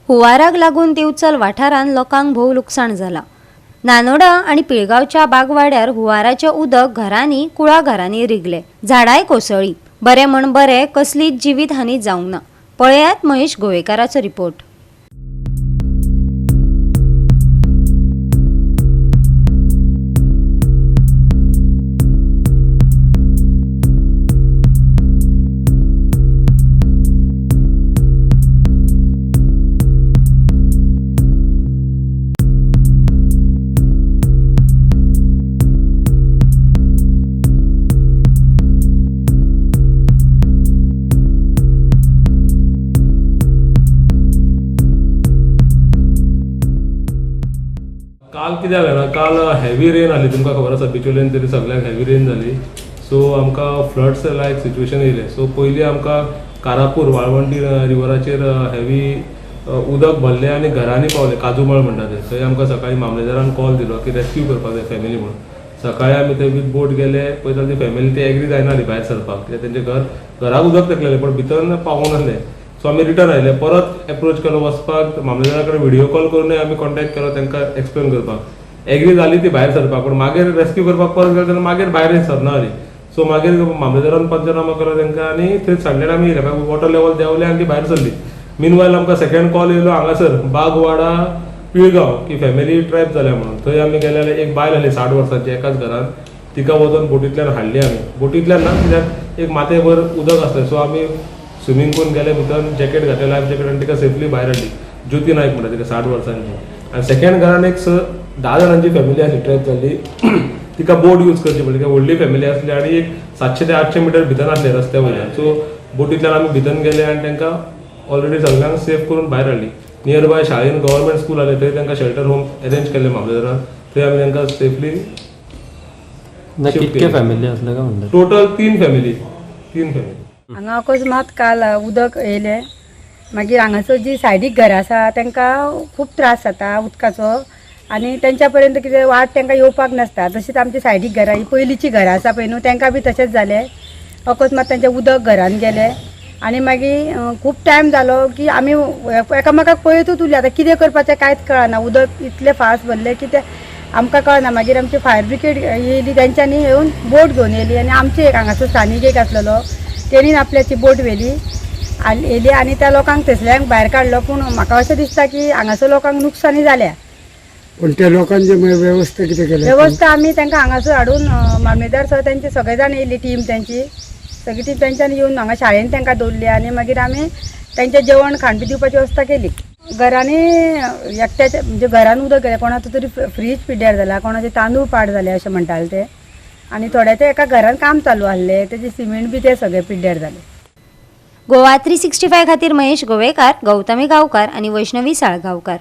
हुवाराक लागून दिवचल वाठारांत लोकांक भोव लुकसाण जाला। नानोडा आणि पिळगांवच्या बागवाड्यार हुवाराचें उदक घरांनी कुळा घरांनी रिगले, झाडांय कोसळ्ळी। बरें म्हण बरें, कसलीच जिवीत हानी जावंक ना। पळयात महेश गोवेकाराचो रिपोर्ट। काल कितें जालें ना, काल हेवी रेन आली, तुमकां खबर आसा बिचोलेन तरी सगळ्यांक हेवी रेन जाली। सो आमकां फ्लड्स लायक सिच्युएशन येयलें। सो पयलीं आमकां कारापूर वाळवंटी रिवराचेर हेवी उदक भरलें आनी घरांनी पावलें, काजूमळ म्हणटा थंय। थंय आमकां सकाळीं मामलेदारान कॉल दिलो की रेस्क्यू करपाक जाय फॅमिली म्हणून। सकाळीं आमी थंय विथ बोट गेले, पळयता ती फॅमिली ती एग्री जायनाहली भायर सरपाक, कित्याक तेंचें घराक उदक तेकलेलें पण भितर पावूंक नासलें। सो आमी रिटर्न आयले, परत एप्रोच केलो वचपाक, मामलेदारा कडेन व्हिडिओ कॉल करूनय आमी कॉन्टॅक्ट केलो तांकां एक्सप्लेन करपाक। एग्री जाली ती भायर सरपाक, पण मागीर रेस्क्यू करपाक परत गेले तेन्ना मागीर भायर सरना जाली। सो मागीर मामलेदारान पंचनामा केलो तांकां आनी थंय सांडलें आमी वॉटर लेवल देंवलें आनी ती भायर सरली। मीनवायल आमकां सेकंड कॉल येयलो हांगासर बागवाडा पिळगांव की फॅमिली ट्रॅप जाल्या म्हणून। थंय आमी गेले जाल्यार एक बायल आसली 60 वर्सांची एकाच घरांत, तिका वचून बोटींतल्यान हाडली आमी। बोटींतल्यान ना, कित्याक एक माथेभर उदक आसलें। सो आमी स्विमींग करून गेले भितर, जॅकेट घातलें, लायफ जॅकेट, आनी तिका सेफली भायर हाडली। ज्योती नायक म्हणटा तिका 60 वर्सांची। आनी सेकंड घरान एक 10 जाणांची फॅमिली आसली, ट्रॅप जाल्ली। तिका बोट यूज करची पडली, कित्याक व्हडली फॅमिली आसली आनी एक 700 ते 800 मिटर भितर आसले रस्त्या वयल्यान। सो बोटींतल्यान आमी भितर गेले आनी तांकां ऑलरेडी सगळ्यांक सेफ करून भायर हाडली। नियर बाय शाळेन गव्हर्मेंट स्कूल आसलें, थंय तांकां शेल्टर होम अरेंज केलें मामलेदारान। थंय आमी तांकां सेफली कितके फॅमिली आसले काय म्हणटा? Total 3 family. हांगा अकस्मात काल उदक येयलें, मागीर हांगासर जी सायडीक घरां आसा तांकां खूब त्रास जाता उदकाचो, आनी तेंच्या पर्यंत कितें वाट तांकां येवपाक नासता। तशीच आमची सायडीक घरां, ही पयलींची घरां आसा पळय न्हू, तांकां बी तशेंच जालें। अकस्मात तांचें उदक घरान गेलें आनी मागीर खूब टायम जालो की आमी एकामेकाक पळयतूच उरलीं। आतां कितें करपाचें कांयच कळना, उदक इतलें फास्ट भरलें की तें आमकां कळना। मागीर आमची फायर ब्रिगेड येयली, तेंच्यांनी येवन बोट घेवन येयली आनी आमचे एक हांगासर स्थानीक एक आसलेलो, तेणीन आपल्याची बोट व्हेली आनी येयली आनी त्या लोकांक थंयसल्यांक भायर काडलो। पूण म्हाका अशें दिसता की हांगासर लोकांक नुकसानी जाल्या। पण त्या लोकांची व्यवस्था कितें केली? व्यवस्था आमी तांकां हांगासर हाडून मामलेदार सर तेंचे सगळे जाण येयली, टीम तेंची सगळी टीम तेंच्यांनी येवन हांगा शाळेन तांकां दवरली आनी मागीर आमी तेंचें जेवण खाण बी दिवपाची वेवस्था केली। घरांनी एकट्याच्या म्हणजे घरान उदक गेलें, कोणाचो तरी फ्रीज पिड्ड्यार जाला, कोणाचे तांदूळ पाड जाले अशें म्हणटाले ते, आनी थोड्याच्या एका घरान काम चालू आसलें, तेजे सिमेंट बी ते सगळे पिड्ड्यार जाले। गोवा 365 खातीर महेश गोवेकार, गौतमी गांवकार आणि वैष्णवी साळगांवकार।